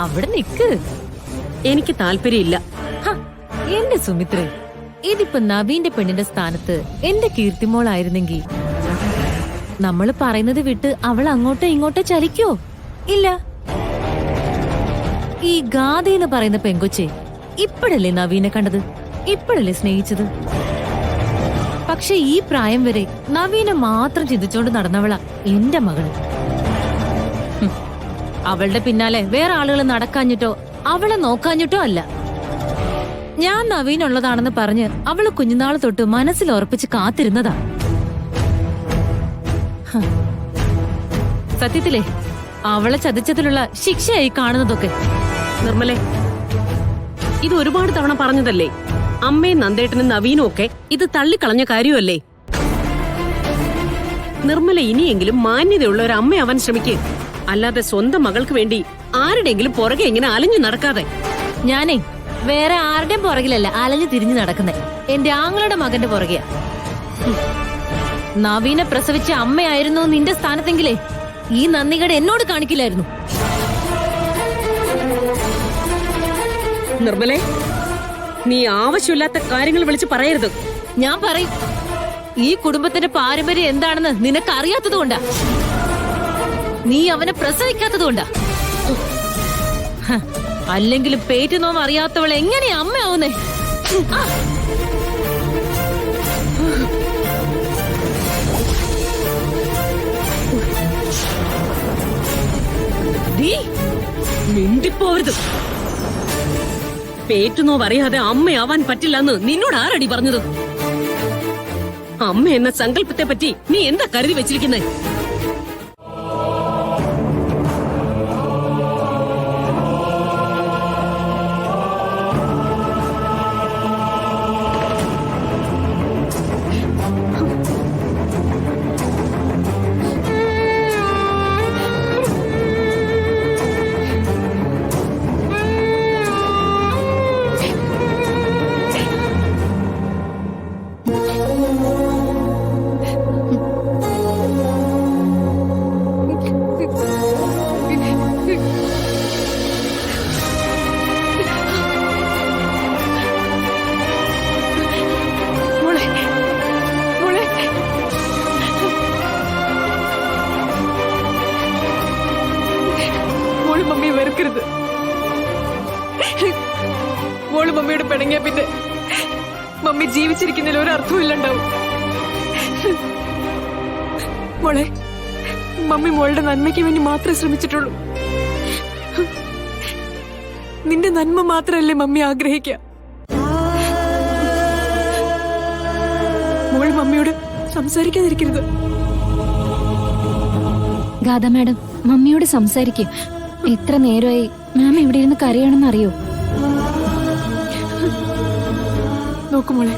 അവിടെ നിക്ക്. എനിക്ക് താല്പര്യമില്ല. എന്റെ സുമിത്രേ, ഇതിപ്പോ നവീന്റെ പെണ്ണിന്റെ സ്ഥാനത്ത് എന്റെ കീർത്തിമോളായിരുന്നെങ്കി നമ്മള് പറയുന്നത് വിട്ട് അവൾ അങ്ങോട്ടോ ഇങ്ങോട്ടോ ചലിക്കോ? ഇല്ല. ഈ ഗാഥയെന്ന് പറയുന്ന പെങ്കൊച്ചെ ഇപ്പോഴല്ലേ നവീനെ കണ്ടത്, ഇപ്പോഴല്ലേ സ്നേഹിച്ചത്. പക്ഷെ ഈ പ്രായം വരെ നവീനെ മാത്രം ചിന്തിച്ചോണ്ട് നടന്നവളാ എന്റെ മകള്. അവളുടെ പിന്നാലെ വേറെ ആളുകൾ നടക്കാഞ്ഞിട്ടോ അവളെ നോക്കാഞ്ഞിട്ടോ അല്ല. ഞാൻ നവീനുള്ളതാണെന്ന് പറഞ്ഞ് അവള് കുഞ്ഞുനാള് തൊട്ട് മനസ്സിൽ ഉറപ്പിച്ച് കാത്തിരുന്നതാ. സത്യത്തിലേ അവളെ ചതിച്ചതിലുള്ള ശിക്ഷയായി കാണുന്നതൊക്കെ. നിർമ്മലേ, ഇത് ഒരുപാട് തവണ പറഞ്ഞതല്ലേ. അമ്മയും നന്ദേട്ടനും നവീനും ഒക്കെ ഇത് തള്ളിക്കളഞ്ഞ കാര്യമല്ലേ. നിർമ്മല ഇനിയെങ്കിലും മാന്യതയുള്ള ഒരു അമ്മയാവാൻ ശ്രമിക്കേ. അല്ലാതെ സ്വന്തം മകൾക്ക് വേണ്ടി ആരുടെയെങ്കിലും പുറകെ ഇങ്ങനെ അലഞ്ഞു നടക്കാതെ. ഞാനേ വേറെ ആരുടെയും പുറകിലല്ല അലഞ്ഞു തിരിഞ്ഞു നടക്കുന്നേ, എന്റെ ആങ്ങളുടെ മകന്റെ പുറകെയാ. നവീനെ പ്രസവിച്ച അമ്മയായിരുന്നു നിന്റെ സ്ഥാനത്തെങ്കിലേ ഈ നന്ദികേട് എന്നോട് കാണിക്കില്ലായിരുന്നു. നിർമ്മലേ, നീ ആവശ്യമില്ലാത്ത കാര്യങ്ങൾ വിളിച്ച് പറയരുത്. ഞാൻ പറയും. ഈ കുടുംബത്തിന്റെ പാരമ്പര്യം എന്താണെന്ന് നിനക്ക് അറിയാത്തതുകൊണ്ടാ. നീ അവനെ പ്രസവിക്കാത്തതുകൊണ്ടാ. അല്ലെങ്കിലും പേറ്റുനോം അറിയാത്തവൾ എങ്ങനെയാ അമ്മയാവുന്നേ? മിണ്ടിപ്പോവരുത്. പേറ്റുനോവ് അറിയാതെ അമ്മയാവാൻ പറ്റില്ലെന്ന് നിന്നോട് ആരടി പറഞ്ഞത്? അമ്മ എന്ന സങ്കല്പത്തെ പറ്റി നീ എന്താ കരുതി വെച്ചിരിക്കുന്നേ? മോള് മമ്മിയോട് പിണങ്ങിയ പിന്നെ മമ്മി ജീവിച്ചിരിക്കുന്നതിൽ ഒരു അർത്ഥവും ഇല്ലണ്ടാവും. മോളെ, മമ്മി മോളുടെ നന്മയ്ക്ക് വേണ്ടി മാത്രമേ ശ്രമിച്ചിട്ടുള്ളൂ. നിന്റെ നന്മ മാത്രമല്ലേ മമ്മി ആഗ്രഹിക്കുക. മോൾ മമ്മിയോട് സംസാരിക്കാതിരിക്കരുത്. ഗാഥ മാഡം, മമ്മിയോട് സംസാരിക്കും. എത്ര നേരമായി മാം ഇവിടെ ഇരുന്ന് കരയണമെന്ന് അറിയോ? നോക്കുമോളെ,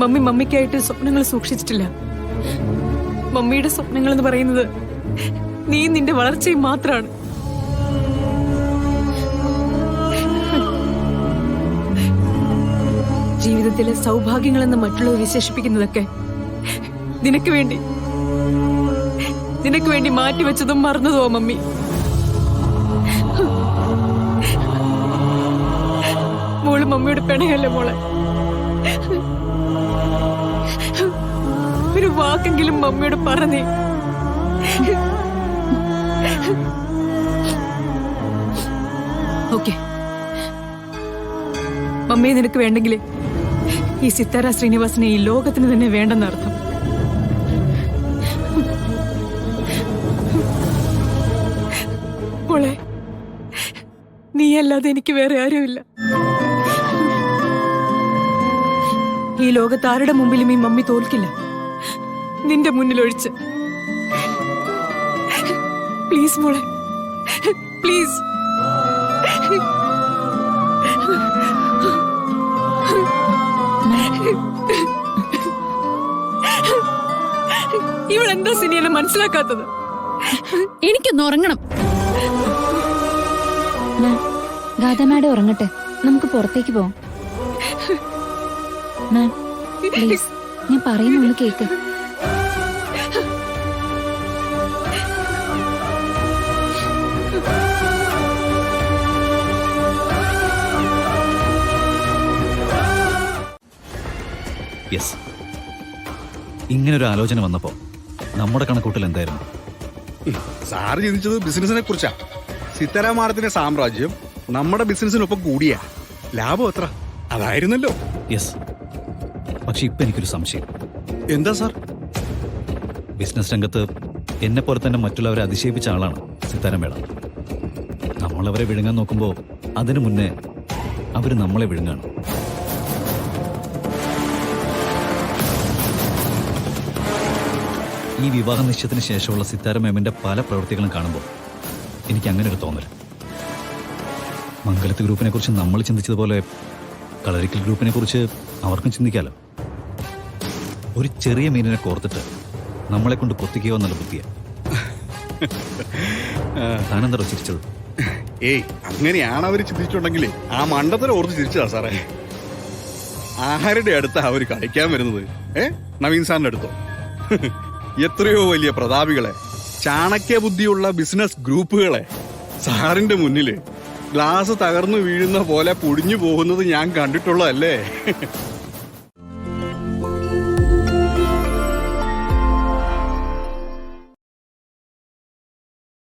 മമ്മി മമ്മിക്കായിട്ട് സ്വപ്നങ്ങൾ സൂക്ഷിച്ചിട്ടില്ല. മമ്മിയുടെ സ്വപ്നങ്ങൾ എന്ന് പറയുന്നത് നീ നിന്റെ വളർച്ചയും മാത്രമാണ്. ജീവിതത്തിലെ സൗഭാഗ്യങ്ങളെന്ന് മറ്റുള്ളവർ വിശേഷിപ്പിക്കുന്നതൊക്കെ നിനക്ക് വേണ്ടി മാറ്റിവെച്ചതും മറന്നതോ മമ്മി. മോള് മമ്മിയോട് പിണയല്ലേ മോളെ? ഒരു വാക്കെങ്കിലും മമ്മിയോട് പറഞ്ഞേ. ഓക്കെ, മമ്മിയെ നിനക്ക് വേണ്ടെങ്കിലേ ഈ സിത്താര ശ്രീനിവാസനെ ഈ ലോകത്തിന് തന്നെ വേണ്ടെന്നർത്ഥം. മോളെ, നീയല്ലാതെ എനിക്ക് വേറെ ആരുമില്ല. ഈ ലോകത്ത് ആരുടെ മുമ്പിലും ഈ മമ്മി തോൽക്കില്ല, നിന്റെ മുന്നിലൊഴിച്ച്. പ്ലീസ് മോളെ, പ്ലീസ്. ഇവളെന്താ സിനിയെ മനസ്സിലാക്കാത്തത്? എനിക്കൊന്ന് ഉറങ്ങണം. ഗാഥ മാഡം ഉറങ്ങട്ടെ, നമുക്ക് പുറത്തേക്ക് പോവാം. മാം പ്ലീസ്, ഞാൻ പറയുന്നൊന്ന് കേക്ക്. യെസ്. ഇങ്ങനൊരു ആലോചന വന്നപ്പോ നമ്മുടെ കണക്കൂട്ടൽ എന്തായിരുന്നു? സാറ് ചിന്തിച്ചത് ബിസിനസിനെ കുറിച്ചാ. സിത്താര മാഡത്തിന്റെ സാമ്രാജ്യം നമ്മുടെ ബിസിനസിനൊപ്പം കൂടിയാ. ലാഭം എത്ര അതായിരുന്നല്ലോ. യെസ്. പക്ഷെ ഇപ്പൊ എനിക്കൊരു സംശയം. എന്താ സാർ? ബിസിനസ് രംഗത്ത് എന്നെ പോലെ തന്നെ മറ്റുള്ളവരെ അതിശയിപ്പിച്ച ആളാണ് സിത്താര മേഡം. നമ്മളവരെ വിഴുങ്ങാൻ നോക്കുമ്പോൾ അതിനു മുന്നേ അവര് നമ്മളെ വിഴുങ്ങാണ്. ഈ വിവാഹ നിശ്ചയത്തിന് ശേഷമുള്ള സിത്താര മേമിന്റെ പല പ്രവൃത്തികളും കാണുമ്പോൾ എനിക്ക് അങ്ങനെ ഒരു തോന്നൽ. മംഗലത്ത് ഗ്രൂപ്പിനെ കുറിച്ച് നമ്മൾ ചിന്തിച്ചതുപോലെ കളരിക്കൽ ഗ്രൂപ്പിനെ കുറിച്ച് അവർക്കും ചിന്തിക്കാലോ. ഒരു ചെറിയ മീനിനെ കോർത്തിട്ട് നമ്മളെ കൊണ്ട് കൊത്തിക്കുകയോ എന്നുള്ള ബുദ്ധിയാ. താനെന്താ ചിരിച്ചത്? ഏയ്, അങ്ങനെയാണ് അവര് ചിന്തിച്ചിട്ടുണ്ടെങ്കിലേ ആ മണ്ടത്തിനെ ഓർത്ത് ചിരിച്ചതാ സാറേ. ആരുടെ അടുത്താ അവര് കളിക്കാൻ വരുന്നത്? നവീൻ സാറിന്റെ അടുത്തോ? എത്രയോ വലിയ പ്രതാപികളെ, ചാണക്യ ബുദ്ധിയുള്ള ബിസിനസ് ഗ്രൂപ്പുകളെ സാറിന്റെ മുന്നില് ഗ്ലാസ് തകർന്നു വീഴുന്ന പോലെ പൊടിഞ്ഞു പോകുന്നത് ഞാൻ കണ്ടിട്ടുള്ളതല്ലേ.